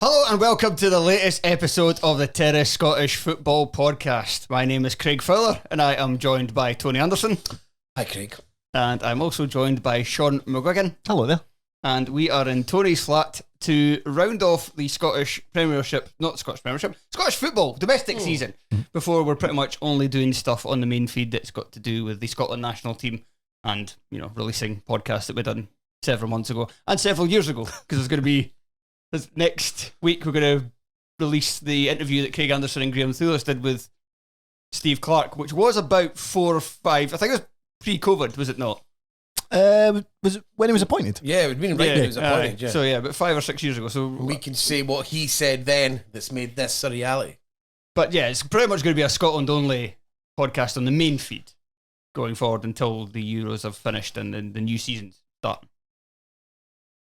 Hello and welcome to the latest episode of the Terrace Scottish Football Podcast. My name is Craig Fowler and I am joined by Tony Anderson. Hi, Craig. And I'm also joined by Shaughan McGuigan. Hello there. And we are in Tony's flat to round off the Scottish Premiership, not Scottish Premiership, Scottish football, domestic season, before we're pretty much only doing stuff on the main feed that's got to do with the Scotland national team and, you know, releasing podcasts that we've done several months ago and several years ago, because there's going to be, next week we're going to release the interview that Craig Anderson and Graham Thulis did with Steve Clark, which was about 4 or 5, I think it was pre-COVID, was it not? Was it when he was appointed? Yeah, it would been right when he was appointed. Yeah. So yeah, about 5 or 6 years ago. So we can say what he said then that's made this a reality. But yeah, it's pretty much going to be a Scotland-only podcast on the main feed going forward until the Euros have finished and the new season's starting.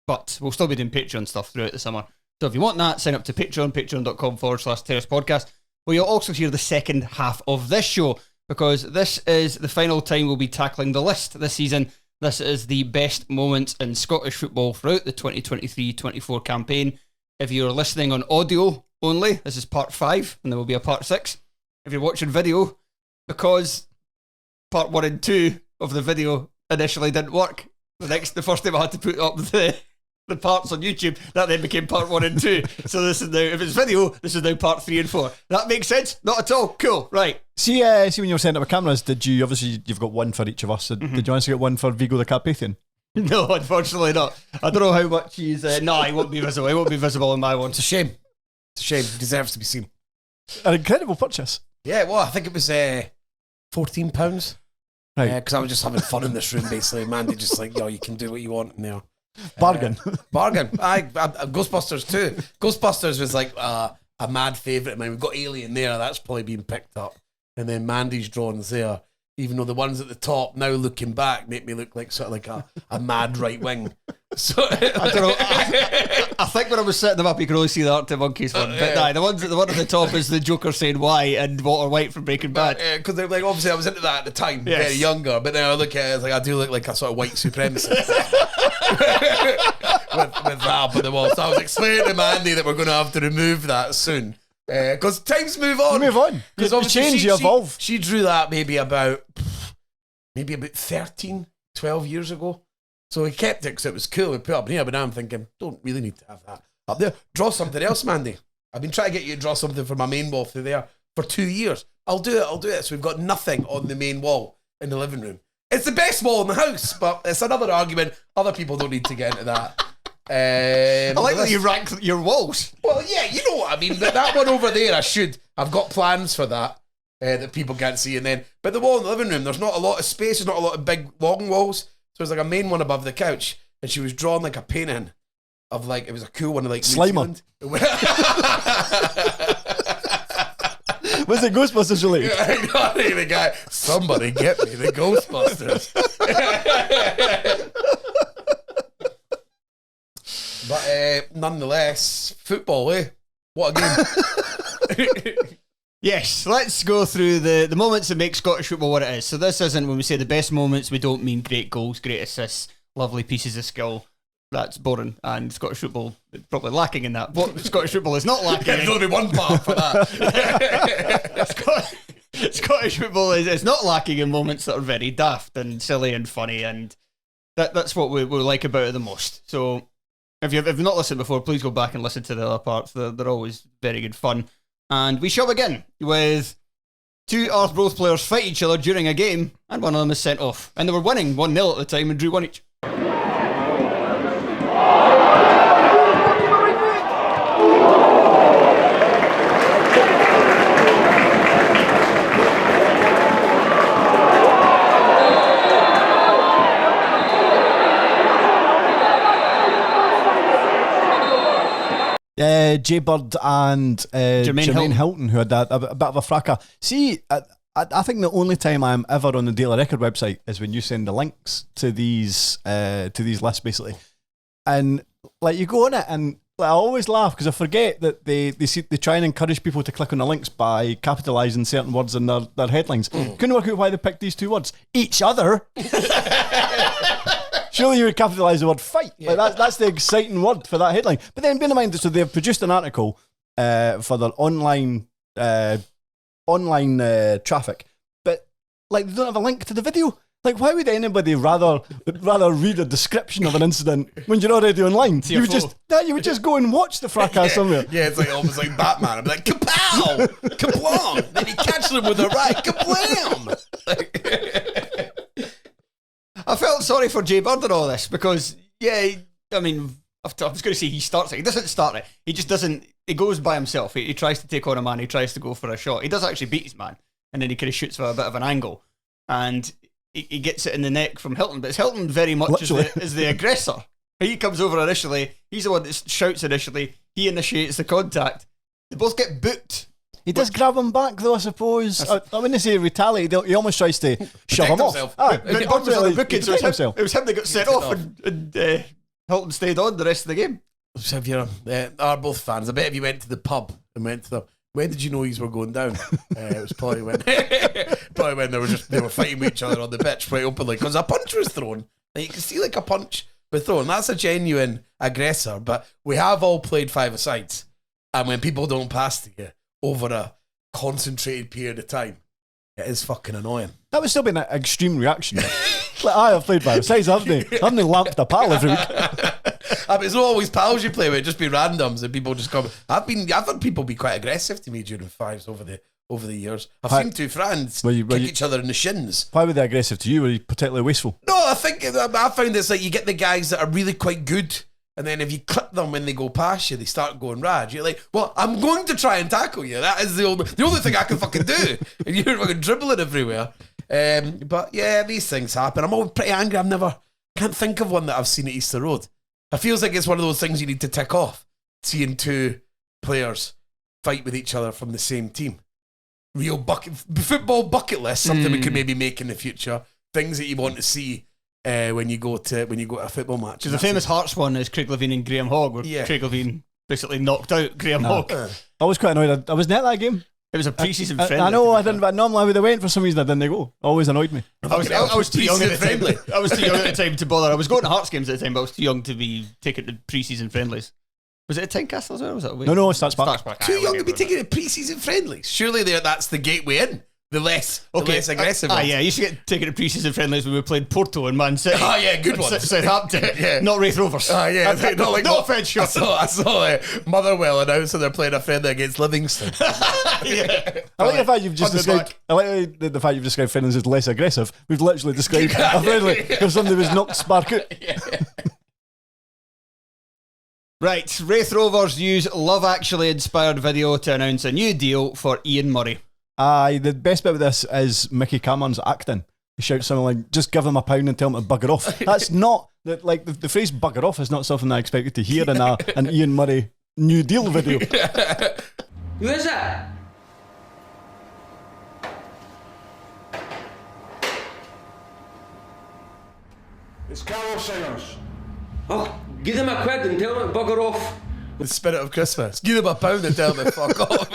But we'll still be doing Patreon stuff throughout the summer. So if you want that, sign up to Patreon, patreon.com/Terrace Podcast, where you'll also hear the second half of this show, because this is the final time we'll be tackling the list this season. This is the best moments in Scottish football throughout the 2023-24 campaign. If you're listening on audio only, this is part 5, and there will be a part 6. If you're watching video, because part 1 and 2 of the video initially didn't work, the first time I had to put up the parts on YouTube, that then became part 1 and 2. So this is now, if it's video, this is now part 3 and 4. That makes sense? Not at all. Cool. Right. See when you were setting up the cameras, did you, obviously you've got one for each of us, did you also get one for Vigo the Carpathian? No, unfortunately not. I don't know how much he's... no, he won't be visible. He won't be visible in my one. It's a shame. It's a shame. He deserves to be seen. An incredible purchase. Yeah, well, I think it was £14. Right. Because I was just having fun in this room, basically. Man, they just like, you can do what you want in there. Bargain. Bargain. Ghostbusters too. Ghostbusters was like a mad favourite of mine. We've got Alien there. That's probably been picked up. And then Mandy's drawings there, even though the ones at the top, now looking back, make me look like sort of like a mad right wing. So I don't know. I think when I was setting them up, you could only see the Arctic Monkeys one. But nah, the one at the top is the Joker saying why and Walter White from Breaking Bad. Because they're like, obviously I was into that at the time, yes. Very younger. But now I look at it, it's like I do look like a sort of white supremacist with that up on the wall. So I was explaining to Mandy that we're going to have to remove that soon. Because times move on. You move on. You change, you evolve. She drew that maybe about 13, 12 years ago. So we kept it because it was cool. We put it up here, but now I'm thinking, don't really need to have that up there. Draw something else, Mandy. I've been trying to get you to draw something for my main wall through there for 2 years. I'll do it. So we've got nothing on the main wall in the living room. It's the best wall in the house, but it's another argument. Other people don't need to get into that. I like that you rank your walls. Well, yeah, you know what I mean. That one over there, I've got plans for that that people can't see. And then, but the wall in the living room, there's not a lot of space. There's not a lot of big, long walls. So there's like a main one above the couch, and she was drawing like a painting of like, it was a cool one of like Slimer. Was it Ghostbusters related? I know, the guy, somebody get me the Ghostbusters. But nonetheless, football, What a game. Yes, let's go through the moments that make Scottish football what it is. So this isn't, when we say the best moments, we don't mean great goals, great assists, lovely pieces of skill. That's boring, and Scottish football is probably lacking in that. What Scottish football is not lacking in... There's only one part for that. Scottish football is not lacking in moments that are very daft and silly and funny, and that's what we like about it the most. So if you've not listened before, please go back and listen to the other parts. They're always very good fun. And we shall begin with 2 Arbroath players fight each other during a game, and one of them is sent off. And they were winning 1-0 at the time and drew 1 each. Jay Bird and Jermaine Hilton, who had a bit of a fracas. See, I think the only time I'm ever on the Daily Record website is when you send the links to these lists, basically. And like, you go on it, and like, I always laugh because I forget that they try and encourage people to click on the links by capitalising certain words in their headlines. Couldn't work out why they picked these 2 words. Each other. Surely you would capitalise the word fight. Yeah. Like that's the exciting word for that headline. But then bear in mind, so they've produced an article for their online traffic, but like they don't have a link to the video. Like, why would anybody rather read a description of an incident when you're already online? You would just go and watch the fracas somewhere. Yeah, it's like almost like Batman. I'd be like, kapow! Kaplong! Then he catches them with a right, kablam! I felt sorry for Jay Bird in all this because, I mean, I was going to say he starts it. He doesn't start it. He just doesn't. He goes by himself. He tries to take on a man. He tries to go for a shot. He does actually beat his man, and then he kind of shoots from a bit of an angle, and he gets it in the neck from Hilton. But it's Hilton very much as the aggressor. He comes over initially. He's the one that shouts initially. He initiates the contact. They both get booked. He does grab him back, though, I suppose. I wouldn't say retaliate. He almost tries to shove him off. It was him that got sent off, and Hilton stayed on the rest of the game. So if you are both fans, I bet if you went to the pub and went to them, when did you know these were going down? It was probably when they were fighting with each other on the pitch quite openly because a punch was thrown. Like, you can see like a punch was thrown. That's a genuine aggressor. But we have all played five-a-sides, and when people don't pass to you over a concentrated period of time, it is fucking annoying. That would still be an extreme reaction. Like, I have played five-a-sides, haven't they lamped a pal every week. It's not always pals you play with, just be randoms and people just come. I've had people be quite aggressive to me during fives over the years. I've seen two friends kick each other in the shins. Why were they aggressive to you? Were you particularly wasteful? No, I found it's like you get the guys that are really quite good, and then if you clip them when they go past you, they start going rad. You're like, well, I'm going to try and tackle you. That is the only thing I can fucking do. And you're fucking dribbling everywhere. But yeah, these things happen. I'm always pretty angry. Can't think of one that I've seen at Easter Road. It feels like it's one of those things you need to tick off. Seeing two players fight with each other from the same team. Real football bucket list, something we could maybe make in the future. Things that you want to see when you go to a football match. Because the famous Hearts one is Craig Levein and Graham Hogg, where Craig Levein basically knocked out Graham Hogg. I was quite annoyed. I wasn't at that game. It was a pre-season friendly. I know, I didn't. But normally I would have went for some reason. I didn't go. Always annoyed me. I was too young at the time. I was too young at the time to bother. I was going to Hearts games at the time, but I was too young to be taken to pre-season friendlies. Was it at Tynecastle as well? Or was it away? No, Starts Park. Too young to be taken to pre-season friendlies. Surely that's the gateway in. The less aggressive ones. Yeah, you should get taken to pre-season friendlies when we played Porto and Man City. Good one. Southampton, not Wraith Rovers. No offence, sure. I saw Motherwell announcing they're playing a friendly against Livingston. I like the fact you've just described. I like the fact you've described friendlies as less aggressive. We've literally described a friendly if somebody was knocked spark out. Right, Wraith Rovers use Love Actually inspired video to announce a new deal for Ian Murray. The best bit of this is Mickey Cameron's acting. He shouts something like, just give him £1 and tell him to bugger off. That's not, the phrase bugger off is not something I expected to hear in an Ian Murray New Deal video. Who is that? It's Carlos Sainz. Oh, give them a quid and tell them to bugger off. The spirit of Christmas. Give them £1 and tell them to fuck off.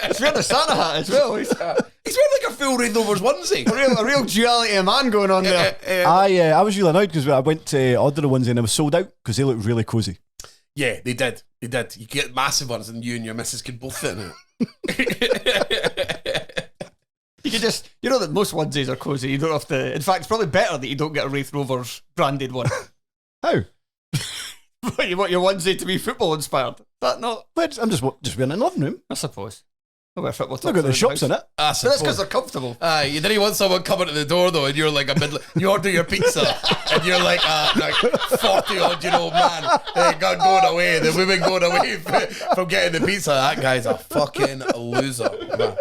He's wearing a Santa hat as well. He's wearing like a full Wraith Rovers onesie. A real duality of man going on there. I was really annoyed because I went to order a onesie and it was sold out because they looked really cosy. Yeah, they did. You could get massive ones and you and your missus could both fit in it. You could just, you know that most onesies are cosy. You don't have to. In fact, it's probably better that you don't get a Wraith Rovers branded one. How? You want your onesie to be football inspired? That not? But I'm just wearing it in the living room. I suppose. I'll wear football. Look at the shops in it. But that's because they're comfortable. You didn't want someone coming to the door though, and you're like you order your pizza, and you're like 40-odd-year-old man going away. The women going away from getting the pizza. That guy's a fucking loser. Man.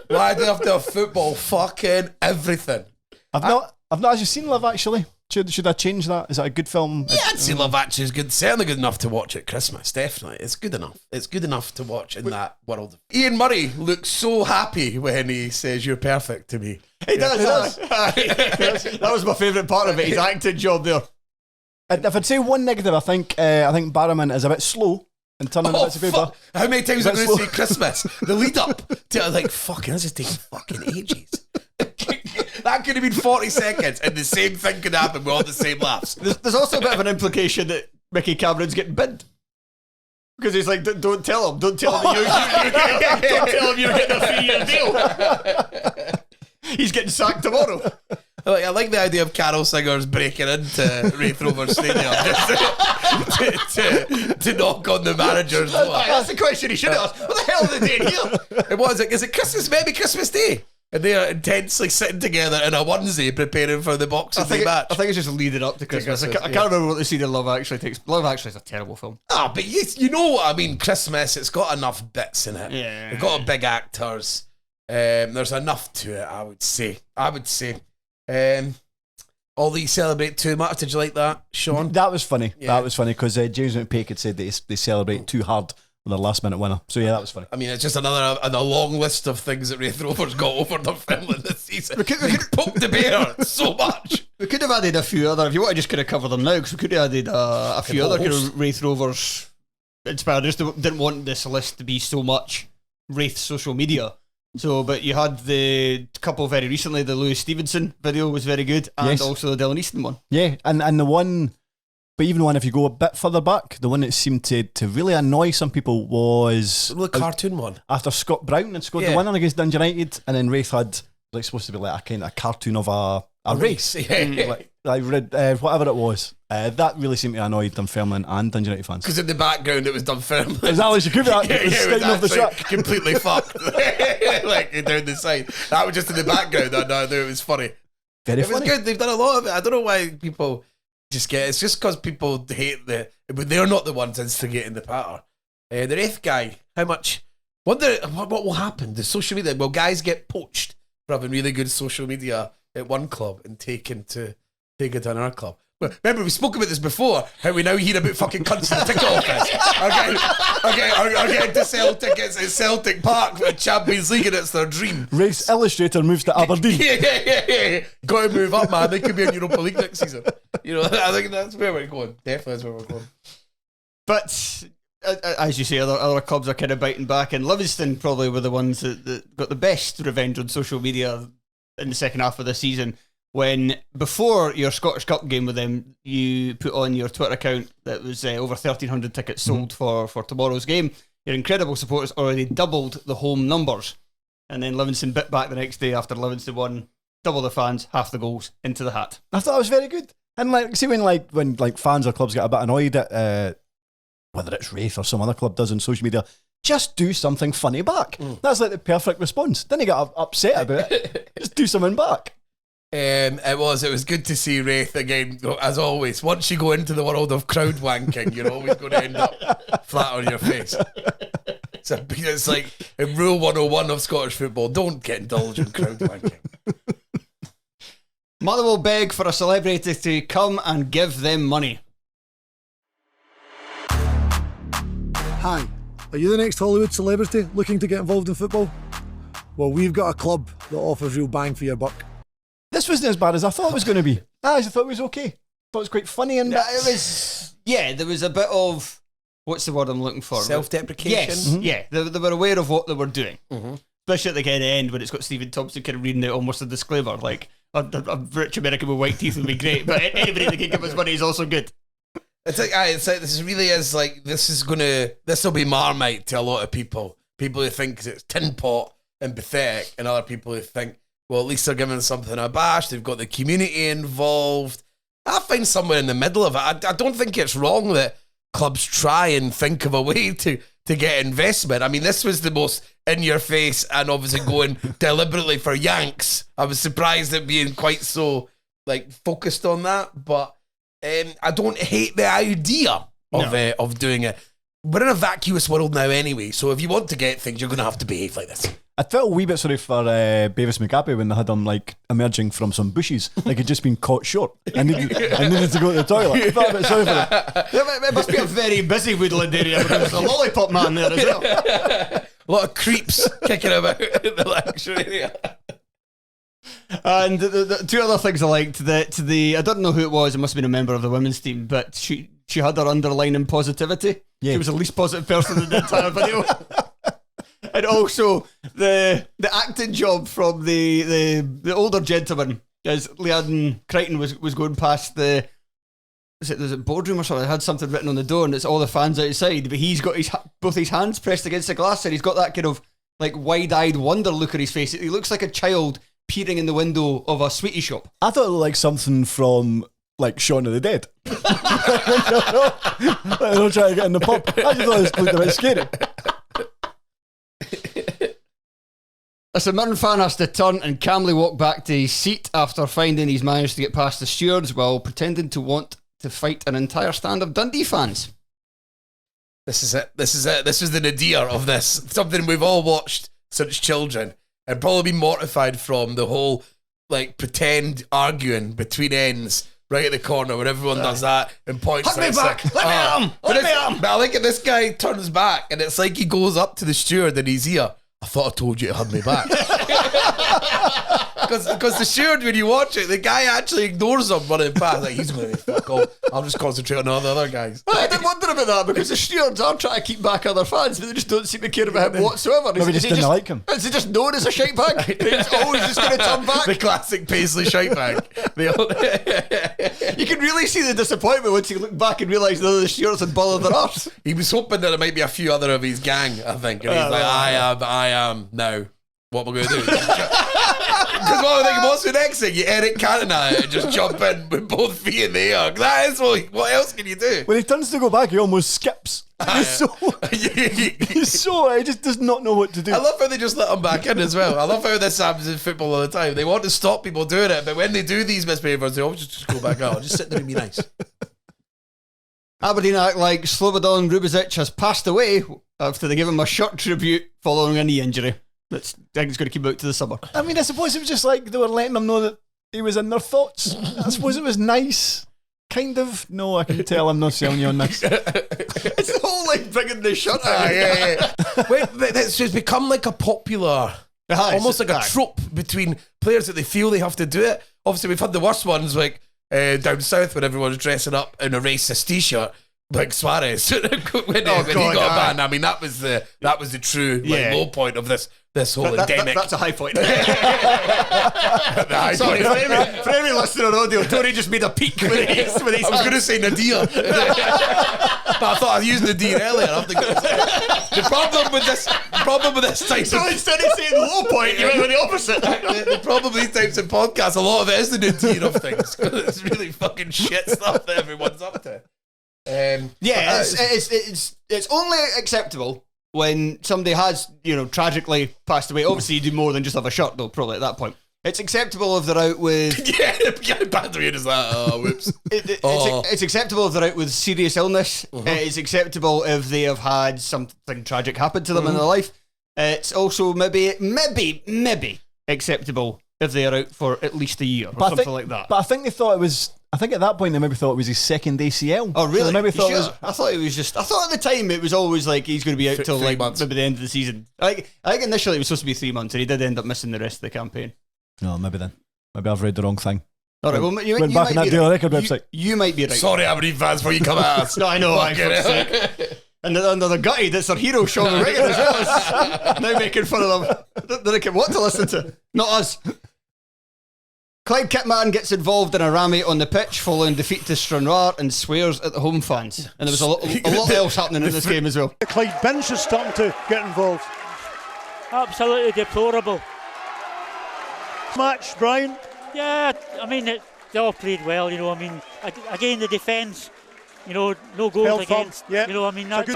Why do you have to have football? Fucking everything. I've not actually seen Love Actually. Should I change that? Is that a good film? Yeah, I'd say Love Actually is good. Certainly good enough to watch at Christmas. Definitely, it's good enough. It's good enough to watch in that world. Ian Murray looks so happy when he says "You're perfect" to me. He does. That was my favourite part of it. His acting job there. If I'd say one negative, I think Barrowman is a bit slow in turning bits of paper. How many times am I going to say Christmas? The lead up to fucking, this is taking fucking ages. That could have been 40 seconds and the same thing could happen with all the same laughs. There's also a bit of an implication that Mickey Cameron's getting binned. Because he's like, don't tell him. Don't tell him you're getting a 3-year deal. He's getting sacked tomorrow. I like the idea of Carol Singers breaking into Wraith Rovers Stadium just to knock on the manager's door. That's the question he should ask. What the hell are they doing here? It was like, is it Christmas? Maybe Christmas Day. And they are intensely sitting together in a onesie preparing for the Boxing Day match. I think it's just leading up to Christmas. I can't remember what the scene in Love Actually takes. Love Actually is a terrible film. But you know what I mean. Christmas, it's got enough bits in it. Yeah. It's got big actors. There's enough to it, I would say. All these celebrate too much. Did you like that, Shaughan? That was funny. Yeah. That was funny because James McPake had said that they celebrate too hard with their last minute winner. So yeah, that was funny. I mean, it's just another in a long list of things that Wraith Rovers got over their Finland this season. We could poke the bear so much. We could have added a few other, if you want to just kind of cover them now, because we could have added a few other kind of Wraith Rovers inspired. Just didn't want this list to be so much Wraith social media. So, but you had the couple very recently, the Lewis Stevenson video was very good, and also the Dylan Easton one. Yeah, and the one, but even one, if you go a bit further back, the one that seemed to really annoy some people was the cartoon one. After Scott Brown had scored the winner against Dundee United, and then Wraith had like supposed to be like a kind of cartoon of a race. Like, I read whatever it was. That really seemed to annoy Dunfermline and Dundee United fans. Because in the background it was Dunfermline. Exactly, she could be sticking off the track. Completely fucked. Like down the side. That was just in the background. I knew it was funny. Very funny. It was good. They've done a lot of it. I don't know why people just get it. It's just because people hate but they're not the ones instigating the patter. The Wraith guy, how much? Wonder what will happen? The social media. Will guys get poached for having really good social media at one club and take it to another club? Well, remember, we spoke about this before, how we now hear about fucking cunts in the ticket office. Are getting to sell tickets at Celtic Park for the Champions League and it's their dream. Race Illustrator moves to Aberdeen. Yeah. Got to move up, man. They could be in Europa League next season. You know, I think that's where we're going. Definitely that's where we're going. But as you say, other clubs are kind of biting back, and Livingston probably were the ones that got the best revenge on social media in the second half of the season, when before your Scottish Cup game with them, you put on your Twitter account that was over 1,300 tickets sold for tomorrow's game. Your incredible supporters already doubled the home numbers, and then Livingston bit back the next day after Livingston won, double the fans, half the goals into the hat. I thought it was very good. And like, see when fans or clubs get a bit annoyed at whether it's Wraith or some other club does on social media, just do something funny back. That's like the perfect response. Then you get upset about it. Just do something back. It was good to see Wraith again, as always. Once you go into the world of crowd wanking, you're always going to end up flat on your face. So it's like rule 101 of Scottish football: don't get indulged in crowd wanking. Motherwell beg for a celebrity to come and give them money. Hi, are you the next Hollywood celebrity looking to get involved in football? Well, we've got a club that offers real bang for your buck. This wasn't as bad as I thought it was going to be. I thought it was okay. I thought it was quite funny, and it was. Yeah, there was a bit of, what's the word I'm looking for? Self-deprecation. Yes, yeah. They were aware of what they were doing, especially at the kind of end when it's got Stephen Thompson kind of reading out almost a disclaimer, like a rich American with white teeth would be great, but anybody that can give us money is also good. It's like this really is like this will be Marmite to a lot of people. People who think it's tin pot and pathetic, and other people who think, well, at least they're giving something a bash. They've got the community involved. I find somewhere in the middle of it. I don't think it's wrong that clubs try and think of a way to get investment. I mean, this was the most in your face and obviously going deliberately for Yanks. I was surprised at being quite so like focused on that, but I don't hate the idea of doing it. We're in a vacuous world now anyway, so if you want to get things, you're going to have to behave like this. I felt a wee bit sorry for Beavis McGappy when they had him like emerging from some bushes, like he'd just been caught short and needed to go to the toilet. I felt a bit sorry for him. It must be a very busy Woodland area because there's a lollipop man there as well. A lot of creeps kicking about in the lecture area. And the two other things I liked, I don't know who it was, it must have been a member of the women's team, but she had her underlining positivity. Yeah. She was the least positive person in the entire video. And also the acting job from the older gentleman, as Leanne Crichton was going past the. Was it boardroom or something? It had something written on the door, and it's all the fans outside. But he's got both his hands pressed against the glass, and he's got that kind of like wide-eyed wonder look on his face. He looks like a child peering in the window of a sweetie shop. I thought it looked like something from like Shaun of the Dead. They're trying to get in the pub. I just thought it looked a bit scary. A St Mirren fan has to turn and calmly walk back to his seat after finding he's managed to get past the stewards while pretending to want to fight an entire stand of Dundee fans. This is it. This is the nadir of this. Something we've all watched since children and probably been mortified from the whole like pretend arguing between ends right at the corner where everyone does that and points. Hug me back! Let me arm! Let me arm! But I think this guy turns back and it's like he goes up to the steward in his ear. I thought I told you to hug me back. Because the steward, when you watch it, the guy actually ignores him running past. Like, he's going to fuck off. I'll just concentrate on all the other guys. I did wonder about that because the stewards are trying to keep back other fans, but they just don't seem to care about him whatsoever. Maybe just didn't like him. Is he just known as a shite bag? He's always just going to turn back. The classic Paisley shite bag. You can really see the disappointment once he looked back and realised none of the stewards had bothered their arse. He was hoping that there might be a few other of his gang, I think. And he's like, I am now. What am I going to do? Because what I'm thinking, what's the next thing? You Eric Cantona and just jump in with both feet in the air. That is what else can you do? When he turns to go back, he almost skips. He's so he just does not know what to do. I love how they just let him back in as well. I love how this happens in football all the time. They want to stop people doing it, but when they do these misbehaviours, they always just go back out. Just sit there and be nice. Aberdeen act like Slobodan Rubišić has passed away after they give him a short tribute following a knee injury. I think it's going to keep out to the summer. I mean, I suppose it was just like they were letting him know that he was in their thoughts. I suppose it was nice. Kind of. No, I can tell I'm not selling you on this. It's the whole like bringing the shirt out. Yeah. Wait, it's become like a popular, almost like a trope between players that they feel they have to do it. Obviously, we've had the worst ones like down south when everyone's dressing up in a racist t-shirt. Like Suarez when he got a ban. I mean, that was the true low point of this whole endemic. That's a high point. Sorry, for every listener on audio, Tony just made a peak with his I was going to say Nadir, but I thought I used Nadir earlier. The problem with this type so instead of saying low point, you went with the opposite. The problem with these types of podcasts, a lot of it is the Nadir of things because it's really fucking shit stuff that everyone's up to. It's only acceptable when somebody has, tragically passed away. Obviously, you do more than just have a shirt, though, probably at that point. It's acceptable if they're out with... bad to is that, whoops. It's acceptable if they're out with serious illness. It's acceptable if they have had something tragic happen to them in their life. It's also maybe acceptable if they are out for at least a year or something like that. But I think they thought it was... I think at that point they maybe thought it was his second ACL. Oh, really? So maybe thought I thought it was just... I thought at the time it was always like he's going to be out till like months. Maybe the end of the season. I think initially it was supposed to be 3 months and he did end up missing the rest of the campaign. No, maybe then. Maybe I've read the wrong thing. All right, well, you went back on that Daily Record website. You might be right. Sorry, Aberdeen fans, before you come at us. No, I know. And they're gutted. It's their hero, Shaughan as well. Now making fun of them. They don't what to listen to. Not us. Clyde Kitman gets involved in a rammy on the pitch following defeat to Stranraer and swears at the home fans. And there was a lot else happening in this game as well. The Clyde bench is starting to get involved. Absolutely deplorable. Match, Brian? Yeah, I mean, they all played well, I mean, again, the defence, no goals Held against, yeah. I mean, that's...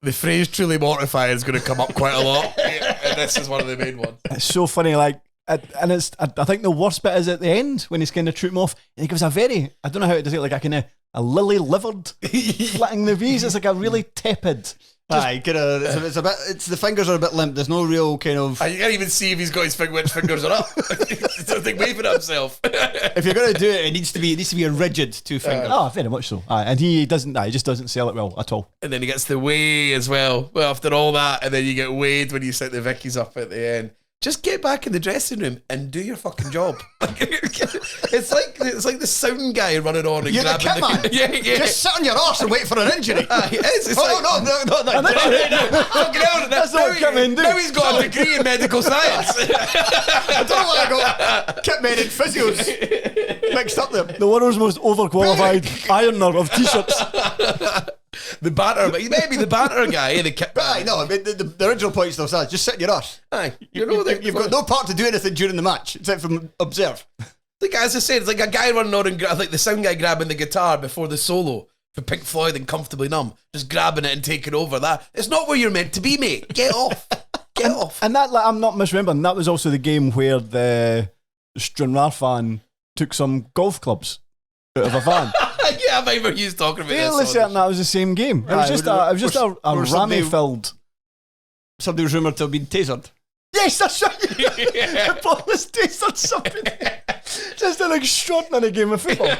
The phrase truly mortifying is going to come up quite a lot, and this is one of the main ones. It's so funny, I think the worst bit is at the end when he's kind of troop him off, and he gives a very, I don't know how to do it, like a kind of a lily-livered flitting the V's. It's like a really tepid. It's the fingers are a bit limp. There's no real kind of. You can't even see if he's got which fingers are up. He's waving at himself. If you're going to do it, it needs to be a rigid 2 fingers. Very much so. And he just doesn't sell it well at all. And then he gets the way as well. Well, after all that, and then you get weighed when you set the Vickies up at the end. just get back in the dressing room and do your fucking job. It's like the sound guy running on and You're grabbing the kit man. Yeah. Just sit on your arse and wait for an injury. It is. It's no. Fucking hell, That's not what kit men do. Now he's got a degree in medical science. I don't know why I got kit men and physios mixed up there. The world's most overqualified ironer of t-shirts. The banter, but he may be the banter guy in the kit. Aye, no, I mean, the original point still stands. Just sit in your arse. Aye, You've got no part to do anything during the match except for observe. Like as I said, it's like a guy running on and like the sound guy grabbing the guitar before the solo for Pink Floyd and Comfortably Numb, just grabbing it and taking over. That it's not where you're meant to be, mate. Get off. Get off. And that, like, I'm not misremembering, that was also the game where the Stranraer fan took some golf clubs out of a van. Yeah, I remember you talking about Fairly this. certain that was the same game. It was just a rammy-filled. Somebody was rumoured to have been tasered. Yes, that's right. The ball was tasered something. Just an extraordinary game of football.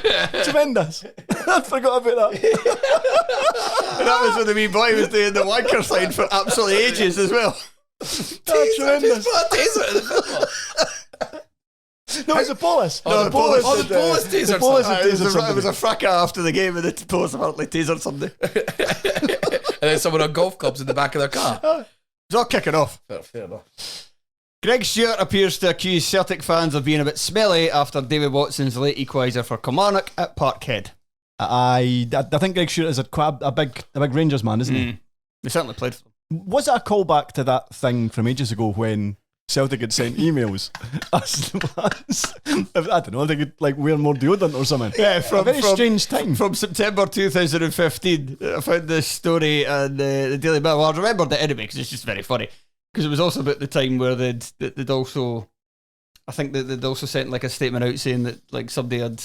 Tremendous. I forgot about that. And that was when the wee boy was doing the wanker sign for absolutely ages as well. Tremendous. No, it's a Polis. The Polis tasered. It was a fracas after the game, and the Polis apparently tasered somebody. And then someone on golf clubs in the back of their car. It's all kicking off. Fair enough. Greg Stewart appears to accuse Celtic fans of being a bit smelly after David Watson's late equaliser for Kilmarnock at Parkhead. I think Greg Stewart is a big Rangers man, isn't he? They certainly played for them. Was it a callback to that thing from ages ago when Celtic had sent emails as the fans? I don't know, they could like wear more deodorant or something. Yeah, a very strange time. From September 2015, I found this story and the Daily Mail. Well, I remembered it anyway because it's just very funny. Because it was also about the time where they'd also, I think that they'd also sent like a statement out saying that like somebody had,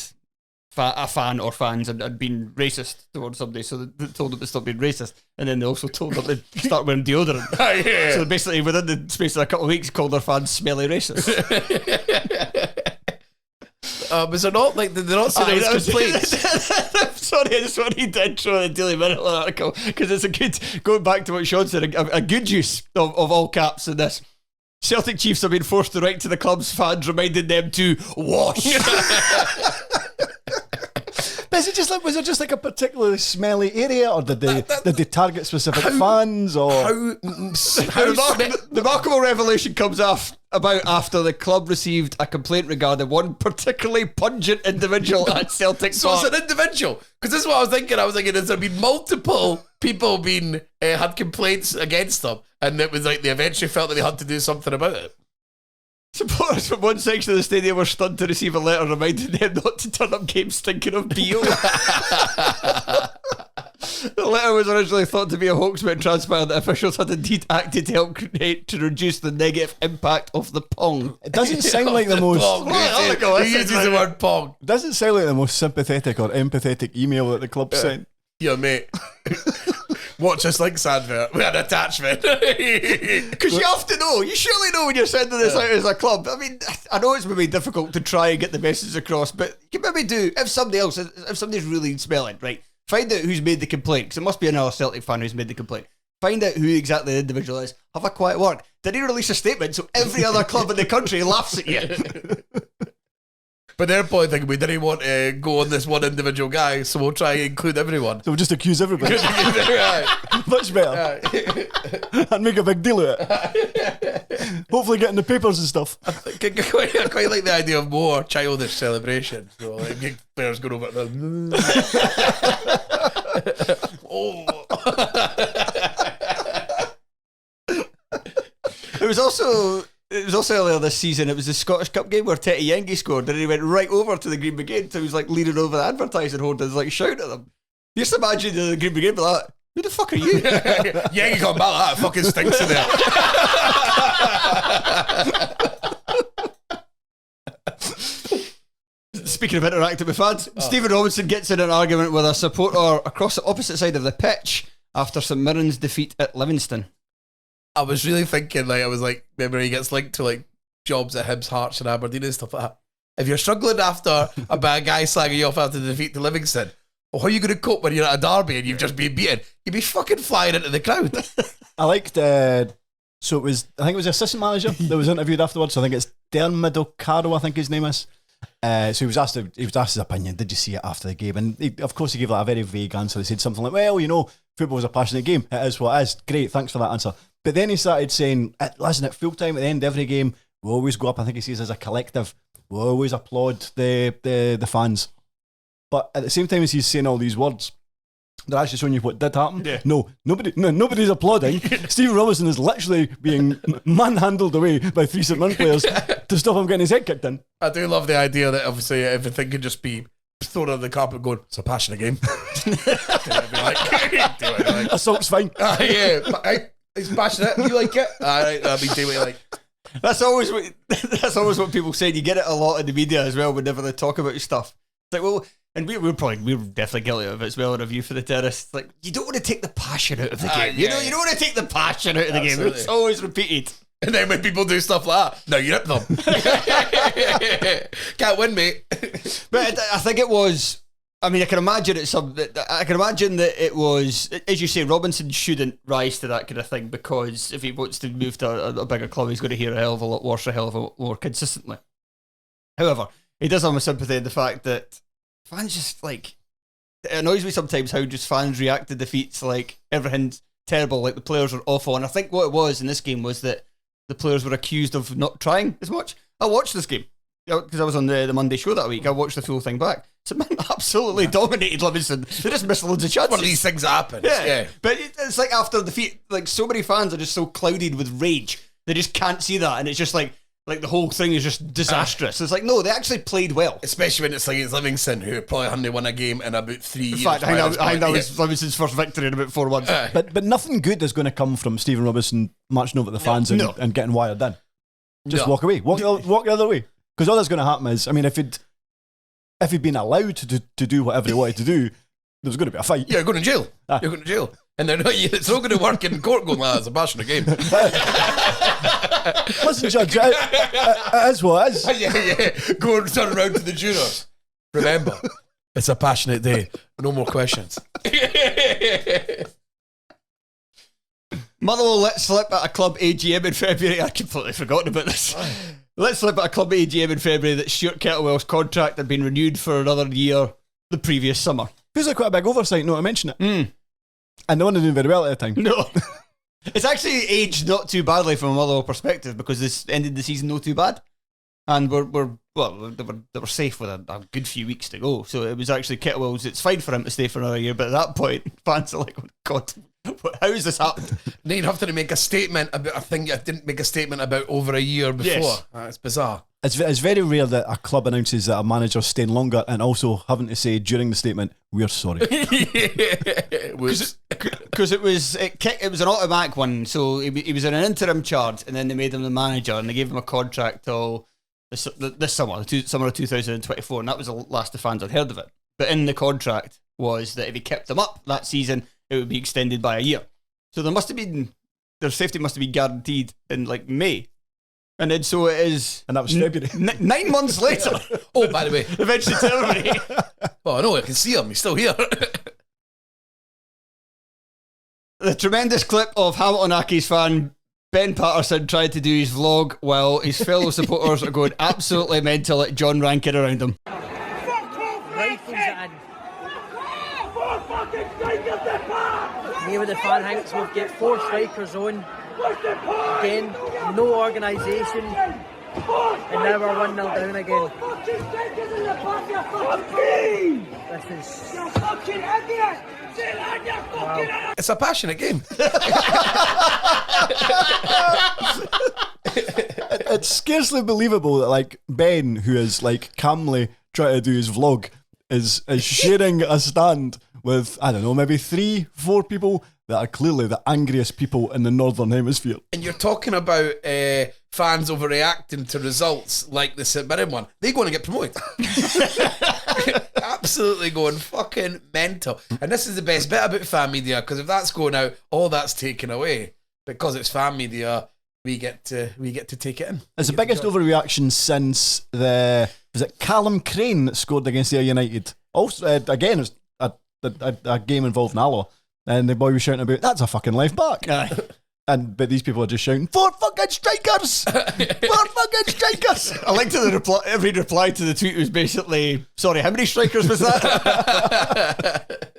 a fan or fans had been racist towards somebody, so they told them to stop being racist, and then they also told them to start wearing deodorant. Yeah. So basically, within the space of a couple of weeks, called their fans smelly racist. Was there not like they're not saying it was complaints? Sorry, I just wanted to intro the Daily Mirror article because it's a good, going back to what Shaughan said, a good use of all caps in this. Celtic Chiefs have been forced to write to the club's fans, reminding them to wash. Is it just like, was it just like a particularly smelly area, or did they target specific fans? Or the remarkable revelation comes about after the club received a complaint regarding one particularly pungent individual at Celtic So Park. it's an individual, because this is what I was thinking. I was thinking, has there been multiple people had complaints against them, and it was like they eventually felt that they had to do something about it. Supporters from one section of the stadium were stunned to receive a letter reminding them not to turn up games stinking of Beale. The letter was originally thought to be a hoax, but it transpired that officials had indeed acted to help to reduce the negative impact of the pong. It doesn't sound like the most. He uses the word pong. It doesn't sound like the most sympathetic or empathetic email that the club sent. Yeah, mate. Watch this links advert. We had an attachment. Because you have to know. You surely know when you're sending this out as a club. I mean, I know it's maybe difficult to try and get the message across, but you can maybe do, if somebody's really smelling, right, find out who's made the complaint, because it must be another Celtic fan who's made the complaint. Find out who exactly the individual is. Have a quiet word. Did he release a statement so every other club in the country laughs at you? But they're probably thinking, we didn't want to go on this one individual guy, so we'll try and include everyone. So we'll just accuse everybody. Much better. And make a big deal of it. Hopefully get in the papers and stuff. I quite like the idea of more childish celebrations. So like big players going over and It was also earlier this season. It was the Scottish Cup game where Tete Yengi scored, and he went right over to the Green Brigade. So he was like leaning over the advertising hoarders, like shouting at them. You just imagine the Green Brigade be like, "Who the fuck are you?" Yengi got back like that. It fucking stinks in there. Speaking of interacting with fans, Stephen Robinson gets in an argument with a supporter across the opposite side of the pitch after St Mirren's defeat at Livingston. I was really thinking, like, I was like, remember he gets linked to like jobs at Hibs, Hearts and Aberdeen and stuff like that. If you're struggling after a bad guy slagging you off after the defeat to Livingston, well, how are you going to cope when you're at a derby and you've just been beaten? You'd be fucking flying into the crowd. I liked So I think it was the assistant manager that was interviewed afterwards. So I think it's Dermot O'Carroll, I think his name is. So he was asked his opinion. Did you see it after the game? And of course he gave like a very vague answer. He said something like, well, football is a passionate game. It is what it is. Great, thanks for that answer. But then he started saying, listen, at full time at the end of every game, we always go up, I think he says, as a collective, we always applaud the fans. But at the same time as he's saying all these words, they're actually showing you what did happen. Yeah. No, nobody's applauding. Stephen Robinson is literally being manhandled away by 3 St Mirren players to stop him getting his head kicked in. I do love the idea that obviously everything could just be thrown on the carpet going, it's a passionate game. Assault's fine. Yeah, it's passionate. You like it? Alright, do what you like. That's always what people say. You get it a lot in the media as well whenever they talk about stuff. It's like, well, and we're definitely guilty of it as well. A review for the Terrace. Like, you don't want to take the passion out of the game. You don't want to take the passion out of the game. It's always repeated. And then when people do stuff like that, no, you rip them. Can't win, mate. But I think it was. I mean, I can imagine that it was, as you say, Robinson shouldn't rise to that kind of thing, because if he wants to move to a bigger club, he's going to hear a hell of a lot worse, a hell of a lot more consistently. However, he does have my sympathy in the fact that fans just, like, it annoys me sometimes how just fans react to defeats like everything's terrible, like the players are awful. And I think what it was in this game was that the players were accused of not trying as much. I watched this game because I was on the Monday show that week. I watched the full thing back. St Mirren absolutely dominated Livingston. They just missed loads of chances. One of these things happen. Yeah. But it's like after the defeat, like so many fans are just so clouded with rage. They just can't see that. And it's just like the whole thing is just disastrous. It's like, no, they actually played well. Especially when it's like it's Livingston, who probably hadn't won a game in about 3 years. In fact, I think that was Livingston's first victory in about 4 months. But nothing good is going to come from Stephen Robinson marching over the fans and getting wired in. Just walk away. Walk the other way. Because all that's going to happen is, I mean, if he'd been allowed to do whatever he wanted to do, there was going to be a fight. Yeah, you're going to jail. You're going to jail. And then it's not going to work in court going, it's a passionate game. Listen, Judge, it is what it is. Yeah. Go and turn around to the jurors. Remember, it's a passionate day. No more questions. Motherwell let slip at a club AGM in February. I completely forgotten about this. Let's slip at a club AGM in February that Stuart Kettlewell's contract had been renewed for another year the previous summer. Feels like quite a big oversight not to mention it. And they weren't doing very well at the time. No. It's actually aged not too badly from a Motherwell perspective, because this ended the season not too bad. And they were safe with a good few weeks to go. So it was actually Kettlewell's. It's fine for him to stay for another year, but at that point, fans are like, oh God, how has this happened? Then you'd have to make a statement about a thing you didn't make a statement about over a year before. Yes. It's bizarre. It's very rare that a club announces that a manager's staying longer and also having to say during the statement, we're sorry. Because it was an automatic one. So he was in an interim charge, and then they made him the manager, and they gave him a contract till this summer, summer of 2024, and that was the last the fans had heard of it. But in the contract was that if he kept them up that season, it would be extended by a year. So their safety must have been guaranteed in like May. And then so it is. And that was February. 9 months later. Oh, by the way. Eventually to everybody. Oh, I know, I can see him. He's still here. The tremendous clip of Hamilton Accies fan Ben Patterson tried to do his vlog while his fellow supporters are going absolutely mental at John Rankin around him. Here with the fan hanks, we've got 4 strikers on. Again, no organisation. And now we're 1-0 down again. This is... Wow. It's a passionate game. It's scarcely believable that like Ben, who is like calmly trying to do his vlog, is sharing a stand with, I don't know, maybe 3-4 people that are clearly the angriest people in the Northern Hemisphere. And you're talking about fans overreacting to results like the St Mirren one. They're going to get promoted. Absolutely going fucking mental. And this is the best bit about fan media, because if that's going out, all that's taken away. Because it's fan media, we get to take it in. It's the biggest overreaction since was it Callum Crane that scored against Ayr United? Also, again, it was a game involving Alloa. And the boy was shouting about, that's a fucking left back. But these people are just shouting, 4 fucking strikers! 4 fucking strikers! I liked that every reply to the tweet was basically, sorry, how many strikers was that?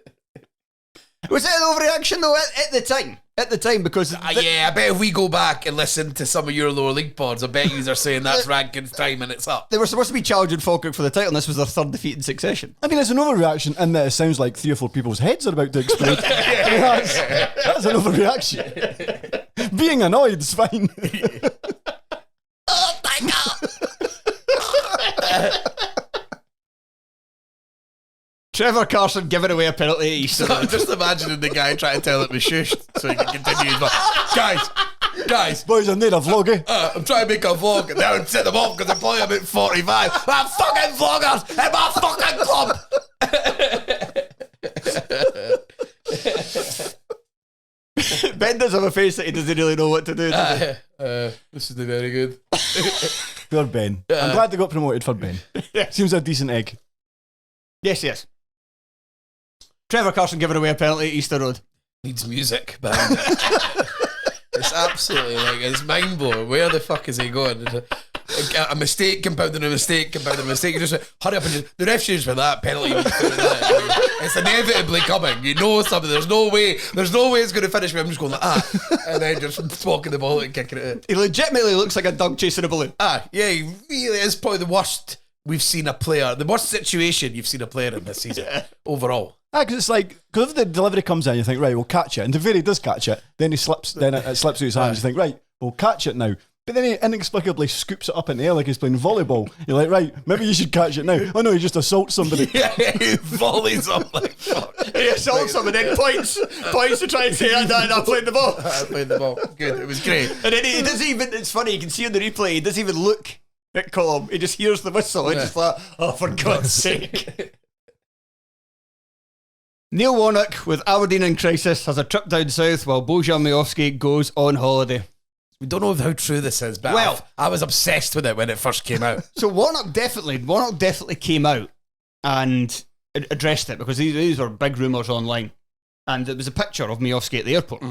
Was it an overreaction though at the time? At the time, because I bet if we go back and listen to some of your lower league pods, I bet you are saying that's rankings time and it's up. They were supposed to be challenging Falkirk for the title, and this was their 3rd defeat in succession. I mean, it's an overreaction in that it sounds like 3 or 4 people's heads are about to explode. That's an overreaction. Being annoyed is fine. Oh my God! Trevor Carson giving away a penalty at Easter. I'm just imagining the guy trying to tell it was shushed so he can continue his guys, boys, I need a vlog, eh? I'm trying to make a vlog and now set them off because I'm probably about 45. I'm fucking vloggers in my fucking club. Ben does have a face that he doesn't really know what to do. This isn't very good. Poor Ben. I'm glad they got promoted for Ben. Seems a decent egg. Yes. Trevor Carson giving away a penalty at Easter Road. Needs music, man. It's absolutely it's mind blowing. Where the fuck is he going? A mistake compounding a mistake compounding a mistake. You just hurry up and the ref shoots with that penalty. It's inevitably coming. You know something. There's no way it's going to finish with him just going like and then just walking the ball and kicking it in. He legitimately looks like a dog chasing a balloon. Yeah, he really is probably the worst we've seen a player, the worst situation you've seen a player in this season overall. Because it's like, because if the delivery comes in, you think, right, we'll catch it. And Taveri does catch it. Then it slips through his hands. You think, right, we'll catch it now. But then he inexplicably scoops it up in the air like he's playing volleyball. You're like, right, maybe you should catch it now. Oh no, he just assaults somebody. Yeah, he volleys up like fuck. He assaults somebody, then points to try and say, I played the ball. I played the ball. Good, it was great. And then he doesn't even, it's funny, you can see in the replay, he doesn't even look at Colm. He just hears the whistle and just like, oh, for God's sake. Neil Warnock with Aberdeen in crisis has a trip down south while Bojan Miovski goes on holiday. We don't know how true this is, but I was obsessed with it when it first came out. So Warnock definitely came out and addressed it because these were big rumours online. And it was a picture of Miovski at the airport.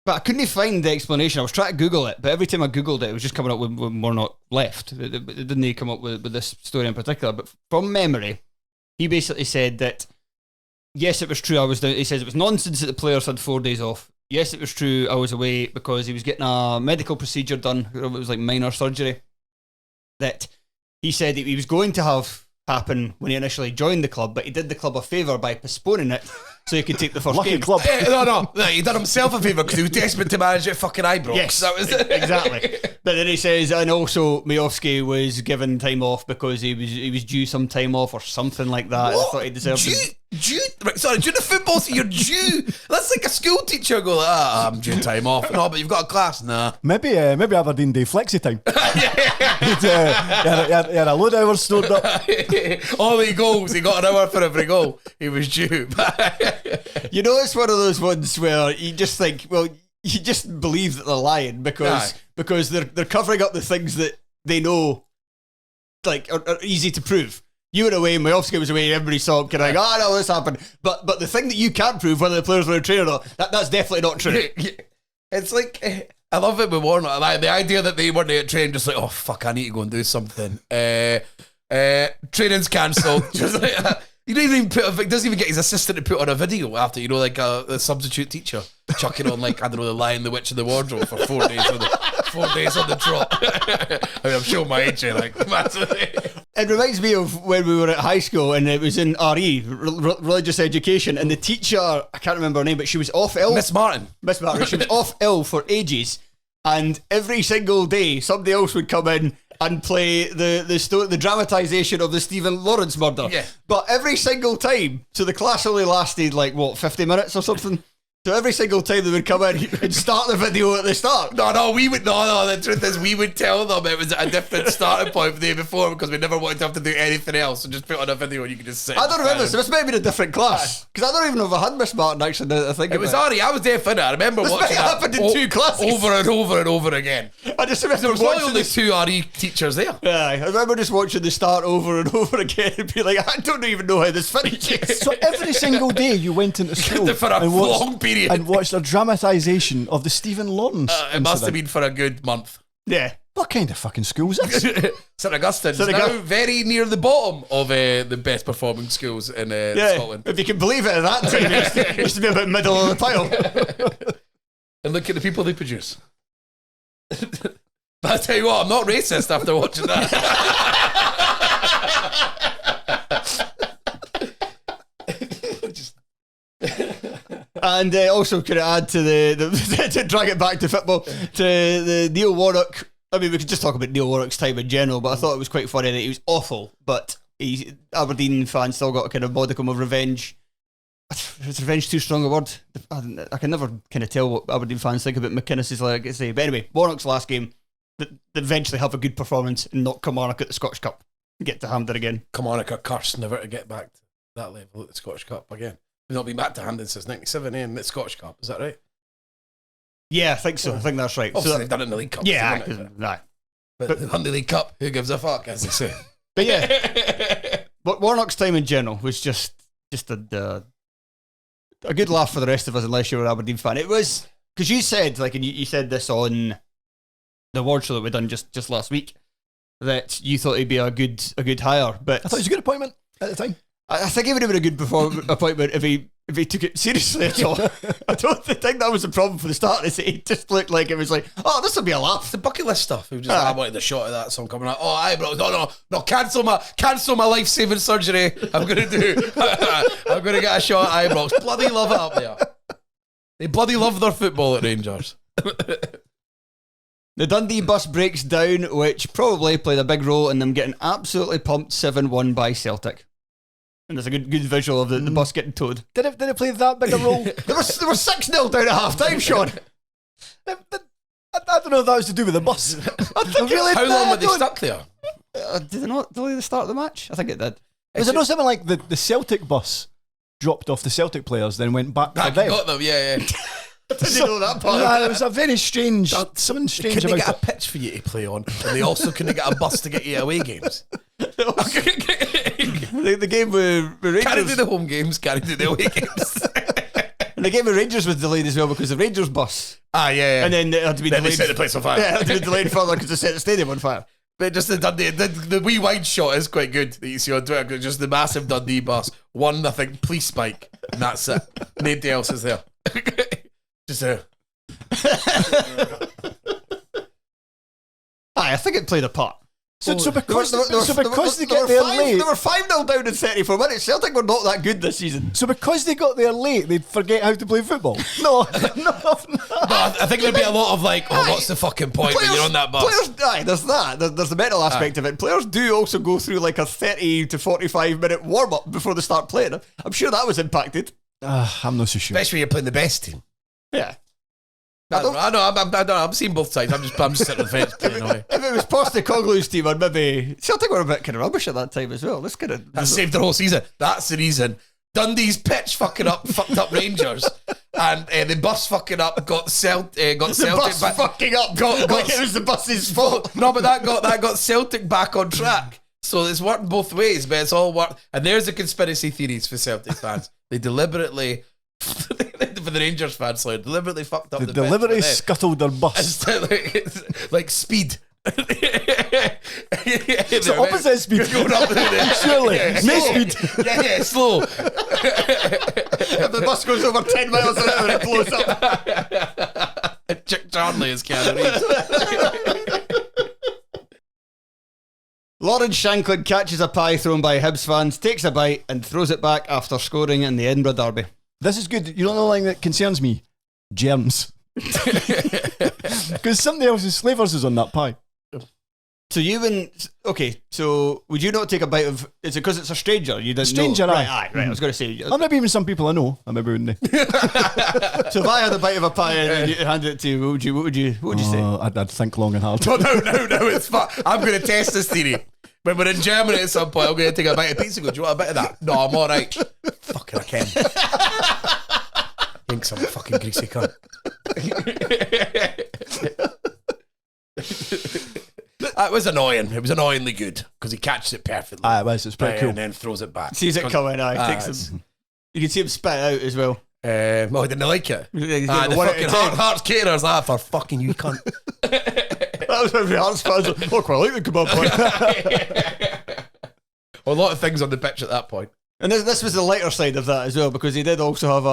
But I couldn't find the explanation. I was trying to Google it, but every time I Googled it, it was just coming up with Warnock left. It didn't come up with this story in particular. But from memory, he basically said that, yes, it was true. I was down. He says it was nonsense that the players had 4 days off. Yes, it was true. I was away because he was getting a medical procedure done. It was like minor surgery that he said that he was going to have happen when he initially joined the club, but he did the club a favour by postponing it so he could take the first game. Club. No, he did himself a favour because he was desperate to manage at fucking Ibrox. Yes, that was exactly. But then he says, and also Miovski was given time off because he was due some time off or something like that. What? I thought he deserved Sorry, during the football season, you're due. That's like a school teacher go like, I'm due time off. No, but you've got a class. Nah. Maybe Aberdeen Day flexi time. He had a load of hours stored up. All the goals, he got an hour for every goal. He was due. You know, it's one of those ones where you just think, well, you just believe that they're lying because they're covering up the things that they know like are easy to prove. You were away, Miovski was away, everybody saw him kind of like, no, this happened. But the thing that you can't prove, whether the players were in training or not, that's definitely not true. It's like, I love it with Warnock. Like, the idea that they weren't at training, just like, oh, fuck, I need to go and do something. Training's cancelled. Just like, he doesn't even get his assistant to put on a video after, you know, like a substitute teacher chucking on, like, I don't know, The Lion, the Witch, and the Wardrobe for 4 days on the trot. I mean, I'm showing my age here, like, massively. It reminds me of when we were at high school and it was in RE, religious education, and the teacher, I can't remember her name, but she was off ill. Miss Martin. She was off ill for ages, and every single day somebody else would come in and play the dramatisation of the Stephen Lawrence murder. Yeah. But every single time, so the class only lasted like, 50 minutes or something? So every single time they would come in and start the video at the start. No, the truth is we would tell them it was a different starting point the day before because we never wanted to have to do anything else and just put on a video and you could just sit. I don't remember, so this may have been a different class. Because I don't even know if I had Miss Martin actually, I think it was Ari, I was there for that. I remember this watching that happened in 2 classes. Over and over and over again. I just remember there was only 2 RE teachers there. Yeah, I remember just watching the start over and over again and be like, I don't even know how this finishes. So every single day you went into school for a long period period. And watched a dramatisation of the Stephen Lawrence It must have been for a good month. Yeah. What kind of fucking schools is it? St Augustine's now very near the bottom of the best performing schools in Scotland. If you can believe it at that time, it used to be about middle of the pile. And look at the people they produce. But I tell you what, I'm not racist after watching that. And also could I add to the to drag it back to football, to the Neil Warnock. I mean, we could just talk about Neil Warnock's time in general, but I thought it was quite funny that he was awful, but Aberdeen fans still got a kind of modicum of revenge. Is revenge too strong a word? I can never kind of tell what Aberdeen fans think about McInnes's legacy. But anyway, Warnock's last game, they eventually have a good performance and knock Kilmarnock at the Scottish Cup and get to Hampden again. Kilmarnock are cursed never to get back to that level at the Scottish Cup again. We've not been back to Hampden since 97 in the Scottish Cup, is that right? Yeah, I think so. I think that's right. Obviously, they've done it in the League Cup. Yeah, but on the League Cup, who gives a fuck, as they say. But yeah, but Warnock's time in general was just a good laugh for the rest of us, unless you were an Aberdeen fan. It was because you said and you said this on the award show that we done just last week, that you thought he'd be a good hire. But I thought it was a good appointment at the time. I think it would have been a good appointment if he took it seriously at all. I don't think that was the problem for the start. It just looked like it was like, oh, this will be a laugh. It's the bucket list stuff. It was just I wanted the shot of that song coming out. Oh, Ibrox, no, cancel my life saving surgery. I'm gonna get a shot at Ibrox. Bloody love it up there. They bloody love their football at Rangers. The Dundee bus breaks down, which probably played a big role in them getting absolutely pumped 7-1 by Celtic. And there's a good visual of the bus getting towed. Did it play that big a role? There was 6-0 down at half time, Shaughan. I don't know if that was to do with the bus. How long were they stuck there? Did they not delay the start of the match? I think it did. Was it not something like the Celtic bus dropped off the Celtic players, then went back to them? Got them, yeah. I didn't know that part. Nah, it was a very strange, something strange couldn't about get a pitch for you to play on, and they also couldn't get a bus to get you away games. The game with Rangers. Can't do the home games, can't do the away games. And the game with Rangers was delayed as well because the Rangers bus. Yeah. And then it had to be then delayed. They set the place on fire. Yeah, it had to be delayed further because they set the stadium on fire. But just the wee wide shot is quite good that you see on Twitter. Just the massive Dundee bus, one, I think, police bike, and that's it. Nobody else is there. Just I think it played a part. So because they got there late, they were 5-0 down in 34 minutes. Celtic were not that good this season. So because they got there late, they'd forget how to play football. No. I think there'd be a lot of what's the fucking point when you're on that bus? There's that. There's the mental aspect of it. Players do also go through like a 30 to 45 minute warm up before they start playing. I'm sure that was impacted. I'm not so sure. Especially when you're playing the best team. Yeah. I know. I'm seeing both sides. I'm just sitting on the fence. If it was Postecoglou's team, I'd maybe Celtic were a bit kind of rubbish at that time as well. That saved their whole season. That's the reason. Dundee's pitch fucked up Rangers, and the bus fucking up got Celtic. Got the Celtic bus back. Fucking up. Like it was the bus's fault. No, but that got Celtic back on track. So it's worked both ways, but it's all worked. And there's the conspiracy theories for Celtic fans. They deliberately. For the Rangers fans, so deliberately fucked up. They deliberately scuttled their bus. like speed. It's the opposite speed. Going up there. Surely. No speed. Yeah, slow. If the bus goes over 10 miles an hour, it blows up. Chick Charlie is Keanu Reeves. Lawrence Shankland catches a pie thrown by Hibs fans, takes a bite and throws it back after scoring in the Edinburgh derby. This is good. You don't know the thing that concerns me? Germs. Because somebody else's slavers is on that pie. So you wouldn't... Okay, so would you not take a bite of... Is it because it's a stranger? You didn't stranger, know? Right, I was going to say... Or maybe even some people I know. I maybe wouldn't. So if I had a bite of a pie and you handed it to you, what would you say? I'd think long and hard. No, it's fun. I'm going to test this theory. When we're in Germany at some point, I'm going to take a bite of pizza and go, do you want a bit of that? No, I'm alright. Fucking I can. Thinks I'm a fucking greasy cunt. It was annoying. It was annoyingly good because he catches it perfectly. It was. It's pretty cool. And then throws it back. Sees it coming, takes him. You can see him spit it out as well. Well, I didn't like it. The The one fucking Hearts caterers, for fucking you cunt. That was every Hearts fans. Look, I like the kebab point. Well, a lot of things on the pitch at that point. And this was the lighter side of that as well, because he did also have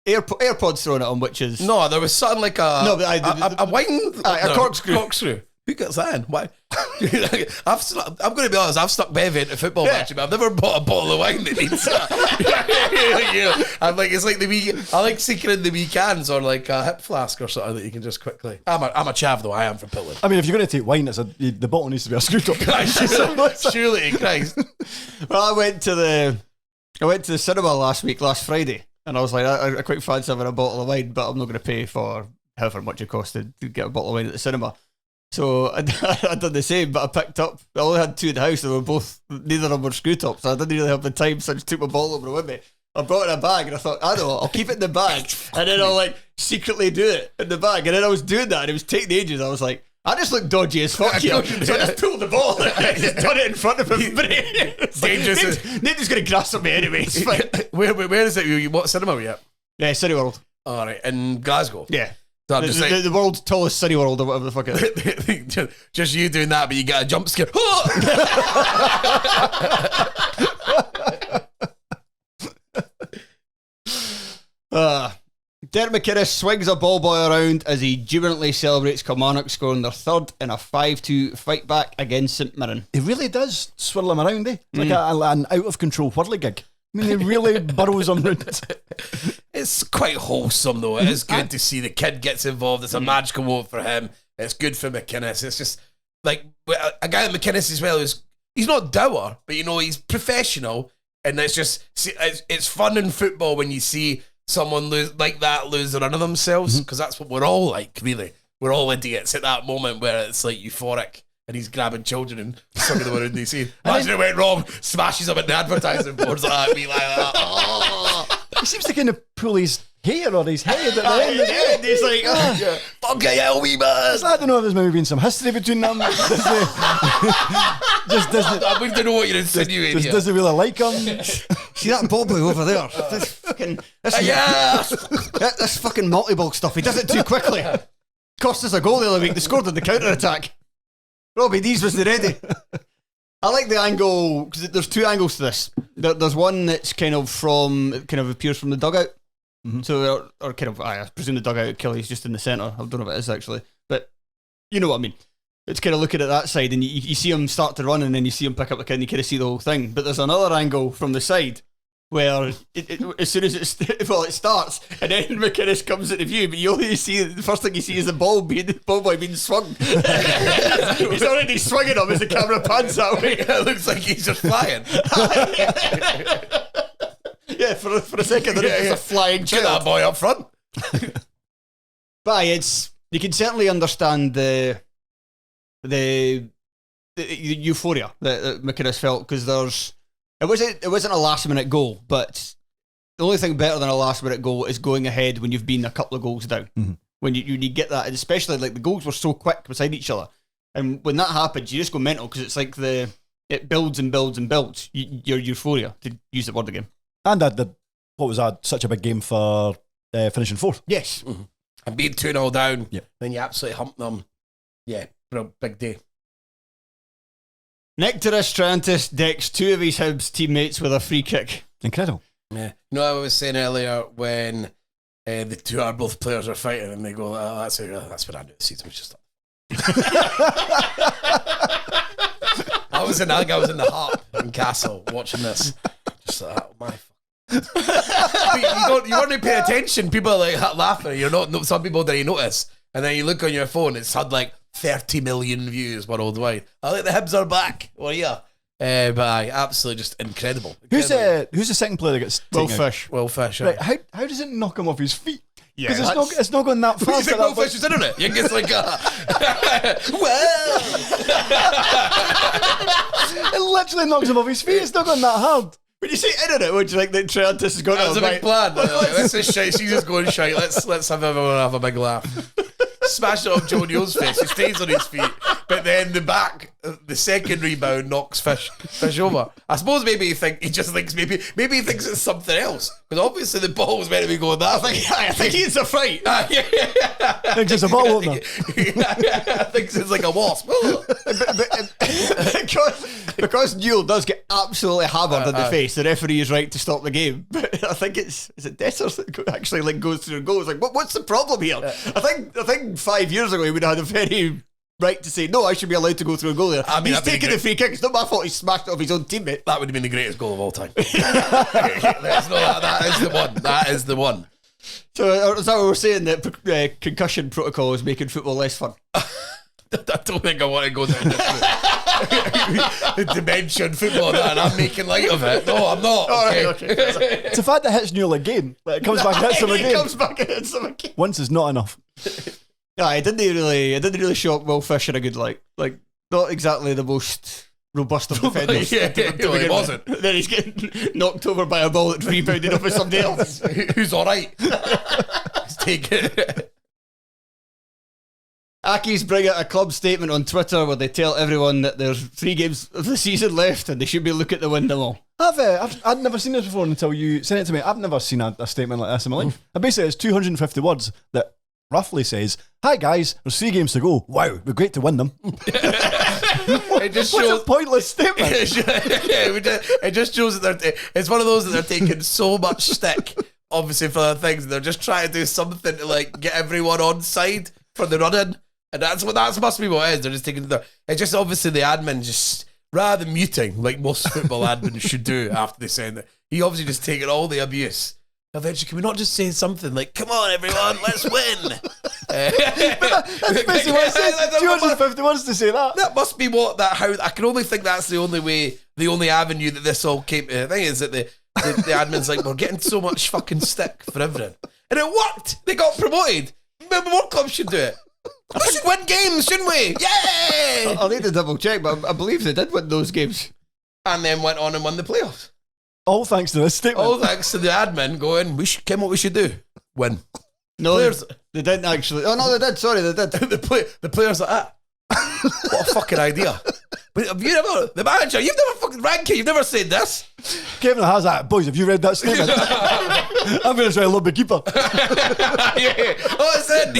AirPods thrown at him, which is... No, there was something like a wine... a corkscrew. Corkscrew. Who gets that in? Why? I'm going to be honest, I've stuck Bevy into football matches, but I've never bought a bottle of wine that needs that. I'm like, it's like I like seeking in the wee cans or like a hip flask or something that you can just quickly. I'm a chav though, I am from Pillen. I mean, if you're going to take wine, the bottle needs to be a screw top. Surely, Christ. Well, I went to the cinema last Friday, and I was like, I quite fancy having a bottle of wine, but I'm not going to pay for however much it cost to get a bottle of wine at the cinema. So I did the same, but I picked up. I only had two in the house. They were both, neither of them were screw tops. So I didn't really have the time, so I just took my bottle over with me. I brought it in a bag, and I thought, I don't know, I'll keep it in the bag, and then I'll like secretly do it in the bag. And then I was doing that, and it was taking ages. I was like, I just look dodgy as fuck here. So I just pulled the ball and I just done it in front of him. Dangerous. Nate's going to grasp me anyway. It's fine. Where is it? What cinema were you at? Yeah, City World. All right, in Glasgow. Yeah. So the world's tallest City World or whatever the fuck it is. Just you doing that, but you get a jump scare. Derek McInnes swings a ball boy around as he jubilantly celebrates Kilmarnock scoring their third in a 5-2 fight back against St Mirren. He really does swirl him around, eh? It's like an out of control whirly gig. I mean, he really burrows him round. It's quite wholesome though. It is good to see the kid gets involved. It's a magical moment for him. It's good for McInnes. It's just like a guy like McInnes as well. He's not dour, but you know he's professional, and it's fun in football when you see someone lose a run of themselves, because that's what we're all like. Really, we're all idiots at that moment where it's like euphoric. And he's grabbing children and sucking them around the scene. Imagine it went wrong, smashes them at the advertising boards like that, be like that. Oh. He seems to kind of pull his hair or his head at the end. He's like, fuck hell, wee man. I don't know if there's maybe been some history between them. I wouldn't know what you're insinuating. Just doesn't really like him. See that ball boy over there? This fucking multi-ball stuff. He does it too quickly. Cost us a goal the other week. They scored on the counter-attack. Robbie Dees was ready. I like the angle, because there's two angles to this. There's one that's kind of appears from the dugout. Mm-hmm. So, or kind of, I presume the dugout Kelly's just in the centre. I don't know if it is actually, but you know what I mean. It's kind of looking at that side, and you see him start to run, and then you see him pick up the kid, and you kind of see the whole thing. But there's another angle from the side where as soon as it starts, and then McInnes comes into view, but you only see, the first thing you see is the ball boy being swung. He's already swinging him as the camera pans that way. It looks like he's just flying. Yeah, for a second, there's a flying child. Get that boy up front. But you can certainly understand the euphoria that McInnes felt, because it wasn't a last minute goal, but the only thing better than a last minute goal is going ahead when you've been a couple of goals down. Mm-hmm. When you get that, and especially like the goals were so quick beside each other, and when that happens, you just go mental, because it's like it builds and builds and builds. Your euphoria, to use the word again. And what was that? Such a big game for finishing fourth. Yes, mm-hmm. And being 2-0 down, then you absolutely hump them. Yeah, for a big day. Nectaris Trantis decks two of his Hibs teammates with a free kick. Incredible. Yeah. You know what I was saying earlier when the two are both players are fighting and they go, oh, that's what I do. The season was just I was in the Harp in Castle watching this. Just like, oh my you want to pay attention. People are like laughing. You're not. Some people don't notice, and then you look on your phone. It's had like 30 million views worldwide. I think the Hibs are back. Well, yeah, but absolutely just incredible. Who's the second player that gets Will Fish? Will Fish. Right. How does it knock him off his feet? Yeah, because it's not going that fast. You think Will Fish is in it? You think it's like well, it literally knocks him off his feet. It's not going that hard. When you say internet, would you like the Trantis is going to have a big plan? This is shite. She's just going shite. Let's have everyone have a big laugh. smashing it off Joe Neal's face. He stays on his feet, but then the second rebound knocks Fish over. I suppose maybe he thinks maybe he thinks it's something else, because obviously the ball was meant to be going that way. I think it's a fright. Thinks it's a ball opener. Thinks it's like a wasp. because Newell does get absolutely hammered in the face, the referee is right to stop the game. But I think is it Dessers that actually like goes through and goes like, what's the problem here? I think 5 years ago he would have had a very right to say, no, I should be allowed to go through a goal there. I mean, he's taking the free kick. It's not my fault he smashed it off his own teammate. That would have been the greatest goal of all time. That is the one. That is the one. So is that what we're saying, that concussion protocol is making football less fun? I don't think I want to go down this dimension football and I'm making light of it. No, I'm not. Okay. It's the fact that hits Newell again. Like, it comes back and hits him again. It comes back and hits him again. Once is not enough. Yeah, it didn't really shock Will Fish in a good light. Like, not exactly the most robust of defenders. It wasn't. Then he's getting knocked over by a ball that's rebounded off of somebody else. Who's alright. He's taking it. Accies bring out a club statement on Twitter where they tell everyone that there's 3 games of the season left and they should be looking to win them all. I'd never seen this before until you sent it to me. I've never seen a statement like this in my life. And basically, it's 250 words that roughly says, "Hi guys, there's 3 games to go. Wow, it'd be great to win them." It just shows, what's a pointless statement? It just shows that it's one of those that they're taking so much stick, obviously, for the things. They're just trying to do something to like get everyone on side for the run-in. And that must be what it is. They're just taking it's just obviously the admin just, rather than muting like most football admins should do after they send it, he obviously just taking all the abuse. Eventually, can we not just say something like, "Come on, everyone, let's win"? That's basically what it says. 250 words to say that. That must be how I can only think that's the only way, the only avenue that this all came to. The thing is that the admin's like, we're getting so much fucking stick for everything, and it worked. They got promoted. Maybe more clubs should do it. We should win games, shouldn't we? Yay! I'll need to double check, but I believe they did win those games. And then went on and won the playoffs. All thanks to this statement. All thanks to the admin going, what we should do? Win. No, they didn't actually. Oh, no, they did. Sorry, they did. the players like that. What a fucking idea. But have you never, the manager, you've never fucking ranked it, you've never said this. Kevin has that. Boys, have you read that statement? I'm going to try to love the keeper. Yeah. Oh, it's in.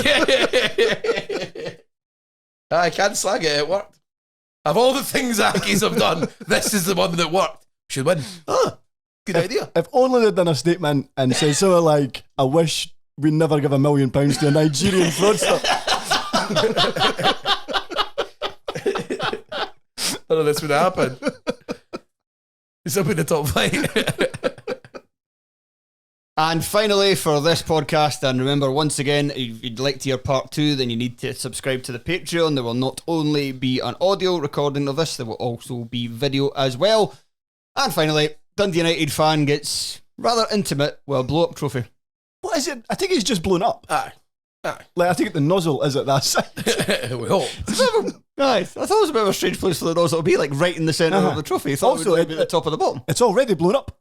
Yeah. I can't slag it, it worked. Of all the things Accies have done, this is the one that worked. Should win. Good idea. If only they'd done a statement and said something like, "I wish we'd never give £1 million to a Nigerian fraudster." I don't know this would happen. It's up in the top 5. And finally, for this podcast, and remember, once again, if you'd like to hear part 2, then you need to subscribe to the Patreon. There will not only be an audio recording of this, there will also be video as well. And finally, Dundee United fan gets rather intimate with a blow-up trophy. What is it? I think it's just blown up. Aye. Like, I think the nozzle is at that side. We hope. Nice. I thought it was a bit of a strange place for the nozzle to be, like right in the centre of the trophy. I thought also, it would be at the top of the bottom. It's already blown up.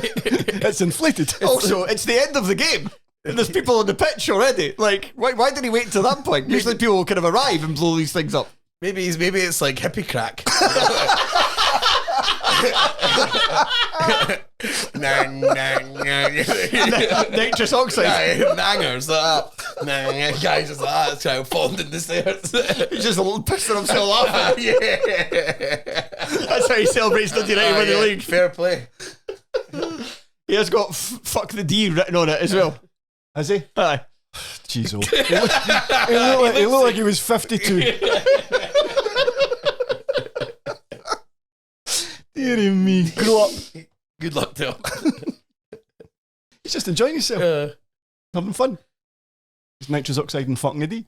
It's inflated. Also, it's the end of the game. And there's people on the pitch already. Like, why did he wait until that point? Usually people will kind of arrive and blow these things up. Maybe it's like hippie crack. Nang, nang, nang. Nitrous oxide. Nangers like that. Guys just like that. It's kind of falling in the stairs. He's just pissing himself laughing. Yeah. That's how he celebrates Dundee United winning the league. Fair play. He has got "fuck the D" written on it as well. Has he? Aye. Jeez, he looked like he was 52. Dear me. Grow up. Good luck to him. He's just enjoying himself. Having fun. He's nitrous oxide and fucking a D.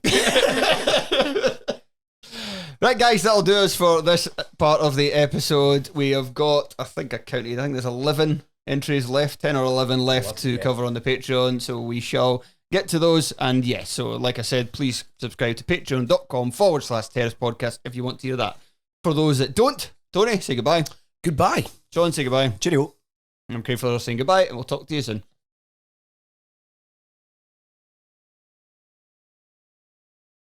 Right, guys, that'll do us for this part of the episode. We have got, I think there's 11 entries left, 10 or 11 left to cover on the Patreon, so we shall get to those. And yes, so like I said, please subscribe to patreon.com/Terrace Podcast if you want to hear that. For those that don't, Tony, say goodbye. Goodbye. Shaughan, say goodbye. Cheerio. I'm Craig Fowler saying goodbye, and we'll talk to you soon.